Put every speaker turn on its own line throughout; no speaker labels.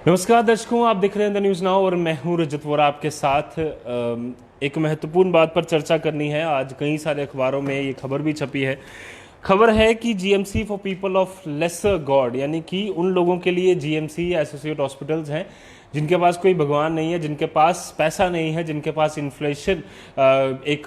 नमस्कार दर्शकों, आप देख रहे हैं द न्यूज़ नाउ और मैं हूं रजत वोरा आपके साथ। एक महत्वपूर्ण बात पर चर्चा करनी है। आज कई सारे अखबारों में ये खबर भी छपी है। खबर है कि GMC for people of lesser god, यानी कि उन लोगों के लिए जीएमसी या एसोसिएट हॉस्पिटल्स हैं जिनके पास कोई भगवान नहीं है, जिनके पास पैसा नहीं है, जिनके पास इन्फ्लेशन एक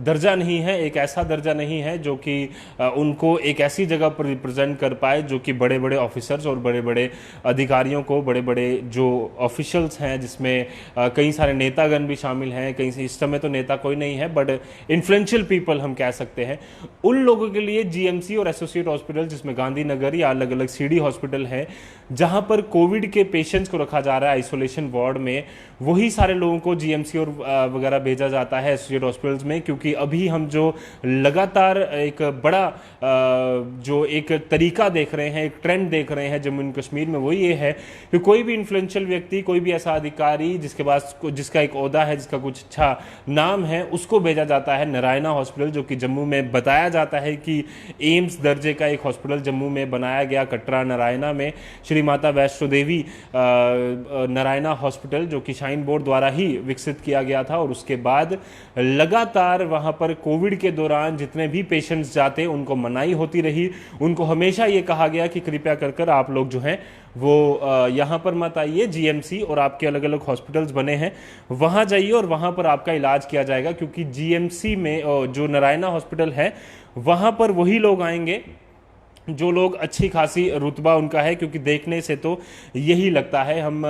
दर्जा नहीं है, एक ऐसा दर्जा नहीं है जो कि उनको एक ऐसी जगह पर रिप्रेजेंट कर पाए जो कि बड़े बड़े ऑफिसर्स और बड़े बड़े अधिकारियों को, बड़े बड़े जो ऑफिशियल्स हैं जिसमें कई सारे नेतागण भी शामिल हैं। कहीं से इस समय तो नेता कोई नहीं है बट इन्फ्लुएंशियल पीपल हम कह सकते हैं, उन लोगों के लिए जीएमसी और एसोसिएट हॉस्पिटल, जिसमें गांधीनगर या अलग अलग सीडी हॉस्पिटल है जहां पर कोविड के पेशेंट्स को रखा जा रहा है आइसोलेशन वार्ड में, वही सारे लोगों को जीएमसी और वगैरह भेजा जाता है एसोसिएट हॉस्पिटल्स में। क्योंकि अभी हम जो लगातार एक बड़ा जो एक तरीका देख रहे हैं, एक ट्रेंड देख रहे हैं जम्मू एंड कश्मीर में, वो ये है कि कोई भी इन्फ्लुएंशियल व्यक्ति, कोई भी ऐसा अधिकारी जिसके पास जिसका एक ओहदा है, जिसका कुछ अच्छा नाम है, उसको भेजा जाता है नारायणा हॉस्पिटल, जो कि जम्मू में बताया जाता है कि एम्स दर्जे का एक हॉस्पिटल जम्मू में बनाया गया। कटरा नारायणा में श्री माता वैष्णो देवी नारायणा हॉस्पिटल, जो कि शाइन बोर्ड द्वारा ही विकसित किया गया था। और उसके बाद लगातार वहां पर कोविड के दौरान जितने भी पेशेंट्स जाते उनको मनाही होती रही। उनको हमेशा ये कहा गया कि कृपया कर कर आप लोग जो हैं वो यहाँ पर मत आइए, जीएमसी और आपके अलग अलग हॉस्पिटल्स बने हैं वहाँ जाइए और वहाँ पर आपका इलाज किया जाएगा। क्योंकि जीएमसी में जो नारायणा हॉस्पिटल है वहाँ पर वही लोग आएंगे जो लोग अच्छी खासी रुतबा उनका है। क्योंकि देखने से तो यही लगता है, हम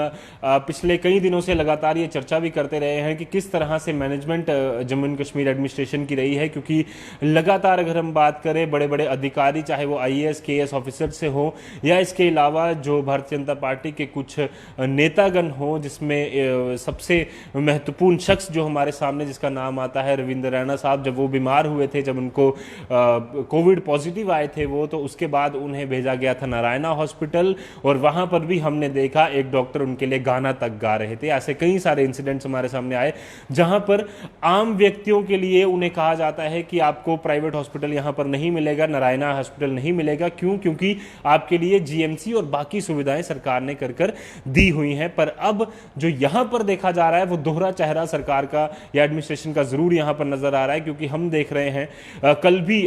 पिछले कई दिनों से लगातार ये चर्चा भी करते रहे हैं कि किस तरह से management Jammu and Kashmir administration की रही है। क्योंकि लगातार अगर हम बात करें बड़े बड़े अधिकारी, चाहे वो आईएएस केएएस ऑफिसर से हो या इसके अलावा जो भारतीय जनता पार्टी के कुछ नेतागण हो, जिसमें सबसे महत्वपूर्ण शख्स जो हमारे सामने जिसका नाम आता है रविंद्र रैना साहब, जब वो बीमार हुए थे, जब उनको कोविड पॉजिटिव आए थे वो, तो उसके बाद उन्हें भेजा गया था नारायणा हॉस्पिटल। और वहां पर भी हमने देखा एक डॉक्टर उनके लिए गाना तक गा रहे थे। ऐसे कई सारे इंसिडेंट्स हमारे सामने आए जहां पर आम व्यक्तियों के लिए उन्हें कहा जाता है कि आपको प्राइवेट हॉस्पिटल यहां पर नहीं मिलेगा, नारायणा हॉस्पिटल नहीं मिलेगा। क्यों? क्योंकि आपके लिए जीएमसी और बाकी सुविधाएं सरकार ने कर दी हुई हैं। पर अब जो यहां पर देखा जा रहा है वो दोहरा चेहरा सरकार का या एडमिनिस्ट्रेशन का जरूर यहां पर नजर आ रहा है। क्योंकि हम देख रहे हैं कल भी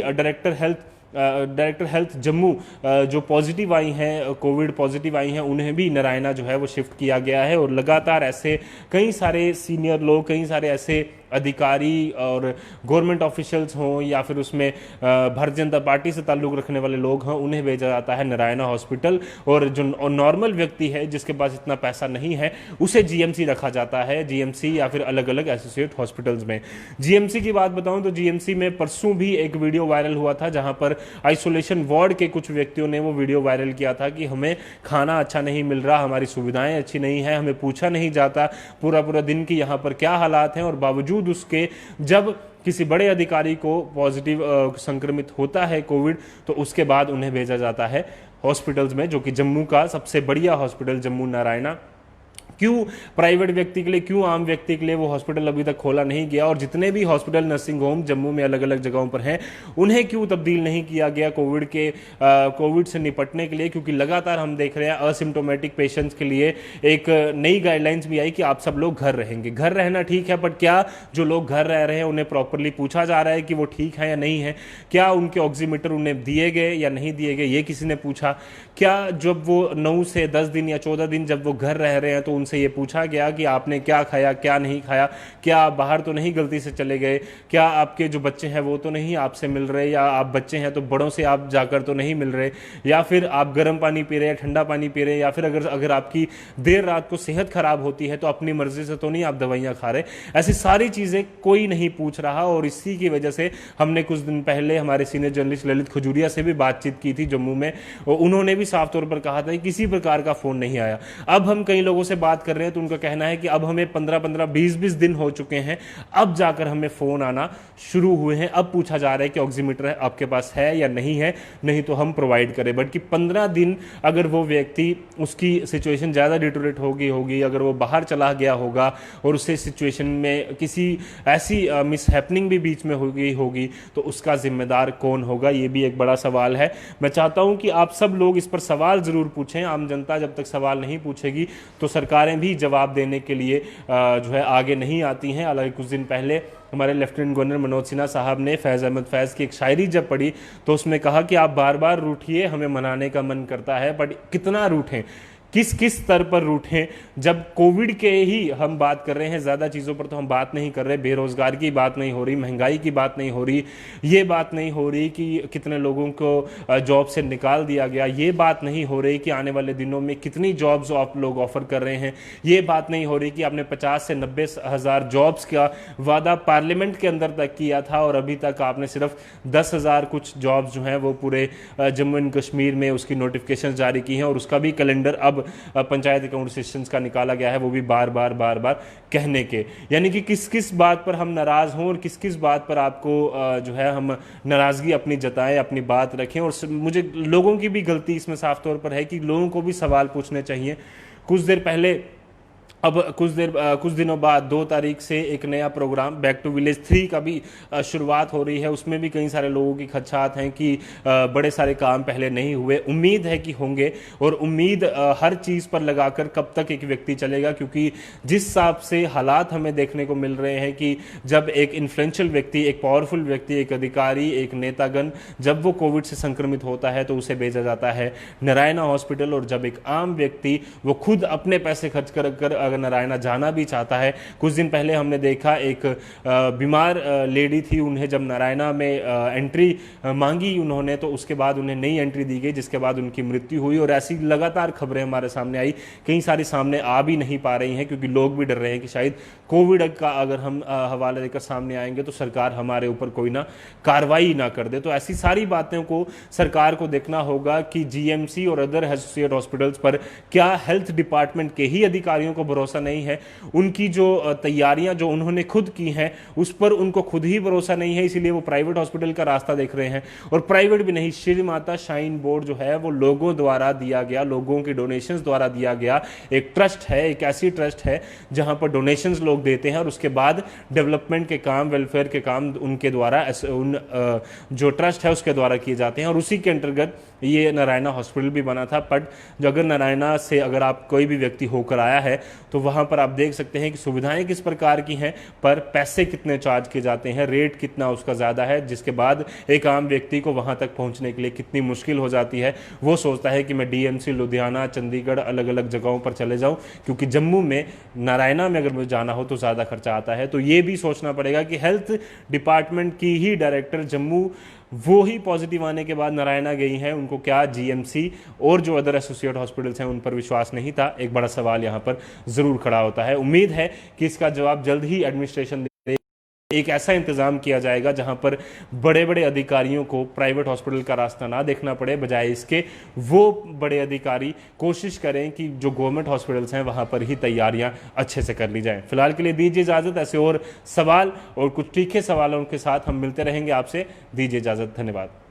डायरेक्टर हेल्थ जम्मू जो पॉजिटिव आई हैं, कोविड पॉजिटिव आई हैं, उन्हें भी नारायणा जो है वो शिफ्ट किया गया है। और लगातार ऐसे कई सारे सीनियर लोग, कई सारे ऐसे अधिकारी और गवर्नमेंट ऑफिशियल्स हों या फिर उसमें भारतीय जनता पार्टी से ताल्लुक़ रखने वाले लोग हों, उन्हें भेजा जाता है नारायणा हॉस्पिटल। और जो नॉर्मल व्यक्ति है जिसके पास इतना पैसा नहीं है उसे जीएमसी रखा जाता है, जीएमसी या फिर अलग अलग एसोसिएट हॉस्पिटल्स में। जीएमसी की बात बताऊं तो जीएमसी में परसों भी एक वीडियो वायरल हुआ था जहां पर आइसोलेशन वार्ड के कुछ व्यक्तियों ने वो वीडियो वायरल किया था कि हमें खाना अच्छा नहीं मिल रहा, हमारी सुविधाएं अच्छी नहीं है, हमें पूछा नहीं जाता पूरा पूरा दिन की यहाँ पर क्या हालात हैं। और बावजूद उसके जब किसी बड़े अधिकारी को पॉजिटिव संक्रमित होता है कोविड, तो उसके बाद उन्हें भेजा जाता है हॉस्पिटल्स में, जो कि जम्मू का सबसे बढ़िया हॉस्पिटल जम्मू नारायणा। क्यों प्राइवेट व्यक्ति के लिए, क्यों आम व्यक्ति के लिए वो हॉस्पिटल अभी तक खोला नहीं गया? और जितने भी हॉस्पिटल नर्सिंग होम जम्मू में अलग अलग जगहों पर हैं, उन्हें क्यों तब्दील नहीं किया गया कोविड से निपटने के लिए? क्योंकि लगातार हम देख रहे हैं असिम्टोमेटिक पेशेंट्स के लिए एक नई गाइडलाइंस भी आई कि आप सब लोग घर रहेंगे। घर रहना ठीक है, बट क्या जो लोग घर रह रहे हैं उन्हें प्रॉपरली पूछा जा रहा है कि वो ठीक है या नहीं है? क्या उनके ऑक्सीमीटर उन्हें दिए गए या नहीं दिए गए, ये किसी ने पूछा? क्या जब वो 9 से 10 दिन या 14 दिन जब वो घर रह रहे हैं तो से ये पूछा गया कि आपने क्या खाया, क्या नहीं खाया? क्या आप बाहर तो नहीं गलती से चले गए? क्या आपके जो बच्चे हैं वो तो नहीं आपसे मिल रहे? या आप बच्चे हैं तो बड़ों से आप जाकर तो नहीं मिल रहे? या फिर आप गर्म पानी पी रहे हैं, ठंडा पानी पी रहे हैं? या फिर अगर आपकी देर रात को सेहत खराब होती है तो अपनी मर्जी से तो नहीं आप दवाइयां खा रहे? ऐसी सारी चीजें कोई नहीं पूछ रहा। और इसी की वजह से हमने कुछ दिन पहले हमारे सीनियर जर्नलिस्ट ललित खजूरिया से भी बातचीत की थी जम्मू में, और उन्होंने भी साफ तौर पर कहा था कि किसी प्रकार का फोन नहीं आया। अब हम कई लोगों से बात बात कर रहे हैं तो उनका कहना है कि अब हमें 15-15, 20-20 दिन हो चुके हैं, अब जाकर हमें फ़ोन आना शुरू हुए हैं, अब पूछा जा रहा है कि ऑक्सीमीटर आपके पास है या नहीं है, नहीं तो हम प्रोवाइड करें। बट कि 15 दिन अगर वो व्यक्ति, उसकी सिचुएशन ज़्यादा डिटोरेट होगी, अगर वो बाहर चला गया होगा और उससे सिचुएशन में किसी ऐसी मिसहैपनिंग भी बीच में होगी तो उसका जिम्मेदार कौन होगा, ये भी एक बड़ा सवाल है। मैं चाहता हूं कि आप सब लोग इस पर सवाल जरूर पूछें। आम जनता जब तक सवाल नहीं पूछेगी तो सरकारें भी जवाब देने के लिए जो है आगे नहीं आती हैं। हालांकि कुछ दिन पहले हमारे लेफ्टिनेंट गवर्नर मनोज सिन्हा साहब ने फैज़ अहमद फैज़ की एक शायरी जब पढ़ी तो उसमें कहा कि आप बार बार रूठिए, हमें मनाने का मन करता है, बट कितना रूठें, किस किस स्तर पर रूठें। जब कोविड के ही हम बात कर रहे हैं, ज़्यादा चीज़ों पर तो हम बात नहीं कर रहे, बेरोज़गार की बात नहीं हो रही, महंगाई की बात नहीं हो रही, ये बात नहीं हो रही कि कितने लोगों को जॉब से निकाल दिया गया, ये बात नहीं हो रही कि आने वाले दिनों में कितनी जॉब्स आप लोग ऑफर कर रहे हैं, ये बात नहीं हो रही कि आपने 50 से 90 हज़ार जॉब्स का वादा पार्लियामेंट के अंदर तक किया था और अभी तक आपने सिर्फ 10,000 कुछ जॉब्स जो हैं वो पूरे जम्मू एंड कश्मीर में उसकी नोटिफिकेशन जारी की हैं और उसका भी कैलेंडर अब पंचायत अकाउंट सेशंस का निकाला गया है, वो भी बार बार कहने के। यानी कि किस किस बात पर हम नाराज हों और किस किस बात पर आपको जो है हम नाराजगी अपनी जताएं, अपनी बात रखें। और मुझे लोगों की भी गलती इसमें साफ तौर पर है कि लोगों को भी सवाल पूछने चाहिए। कुछ देर पहले, अब कुछ दिनों बाद 2 तारीख से एक नया प्रोग्राम बैक टू विलेज 3 का भी शुरुआत हो रही है। उसमें भी कई सारे लोगों की खदशात हैं कि बड़े सारे काम पहले नहीं हुए, उम्मीद है कि होंगे। और उम्मीद हर चीज़ पर लगाकर कब तक एक व्यक्ति चलेगा, क्योंकि जिस हिसाब से हालात हमें देखने को मिल रहे हैं कि जब एक इन्फ्लुएंशियल व्यक्ति, एक पावरफुल व्यक्ति, एक अधिकारी, एक नेतागण जब वो कोविड से संक्रमित होता है तो उसे भेजा जाता है नारायणा हॉस्पिटल। और जब एक आम व्यक्ति वो खुद अपने पैसे खर्च कर अगर नारायणा जाना भी चाहता है, कुछ दिन पहले हमने देखा एक बीमार लेडी थी, उन्हें जब नारायणा में एंट्री मांगी उन्होंने तो उसके बाद उन्हें नई एंट्री दी गई, जिसके बाद उनकी मृत्यु हुई। और ऐसी लगातार खबरें हमारे सामने आई, कई सारी सामने आ भी नहीं पा रही हैं क्योंकि लोग भी डर रहे हैं कि शायद कोविड का अगर हम हवाला देकर सामने आएंगे तो सरकार हमारे ऊपर कोई ना कार्रवाई ना कर दे। तो ऐसी सारी बातों को सरकार को देखना होगा कि जीएमसी और अदर एसोसिएट हॉस्पिटल्स पर क्या हेल्थ डिपार्टमेंट के ही अधिकारियों को भरोसा नहीं है, उनकी जो तैयारियां जो उन्होंने खुद की हैं उस पर उनको खुद ही भरोसा नहीं है, इसीलिए वो प्राइवेट हॉस्पिटल का रास्ता देख रहे हैं। और प्राइवेट भी नहीं, श्री माता शाइन बोर्ड जो है वो लोगों द्वारा दिया गया, लोगों की डोनेशंस द्वारा दिया गया एक ट्रस्ट है, एक ऐसी ट्रस्ट है जहां पर डोनेशंस लोग देते हैं और उसके बाद डेवलपमेंट के काम, वेलफेयर के काम उनके द्वारा जो ट्रस्ट है उसके द्वारा किए जाते हैं। और उसी के अंतर्गत ये नारायणा हॉस्पिटल भी बना था। बट जो अगर नारायणा से अगर आप कोई भी व्यक्ति होकर आया है तो वहां पर आप देख सकते हैं कि सुविधाएं किस प्रकार की हैं, पर पैसे कितने चार्ज किए जाते हैं, रेट कितना उसका ज़्यादा है, जिसके बाद एक आम व्यक्ति को वहां तक पहुंचने के लिए कितनी मुश्किल हो जाती है। वो सोचता है कि मैं डीएमसी, लुधियाना, चंडीगढ़, अलग अलग जगहों पर चले जाऊं, क्योंकि जम्मू में, नारायणा में अगर मुझे जाना हो तो ज़्यादा खर्चा आता है। तो ये भी सोचना पड़ेगा कि हेल्थ डिपार्टमेंट की ही डायरेक्टर जम्मू वो ही पॉजिटिव आने के बाद नारायणा गई हैं, उनको क्या जीएमसी और जो अदर एसोसिएट हॉस्पिटल्स हैं उन पर विश्वास नहीं था। एक बड़ा सवाल यहाँ पर ज़रूर खड़ा होता है। उम्मीद है कि इसका जवाब जल्द ही एडमिनिस्ट्रेशन दे, एक ऐसा इंतजाम किया जाएगा जहां पर बड़े बड़े अधिकारियों को प्राइवेट हॉस्पिटल का रास्ता ना देखना पड़े, बजाय इसके वो बड़े अधिकारी कोशिश करें कि जो गवर्नमेंट हॉस्पिटल्स हैं वहां पर ही तैयारियां अच्छे से कर ली जाएं। फिलहाल के लिए दीजिए इजाज़त। ऐसे और सवाल और कुछ तीखे सवालों के साथ हम मिलते रहेंगे आपसे। दीजिए इजाज़त। धन्यवाद।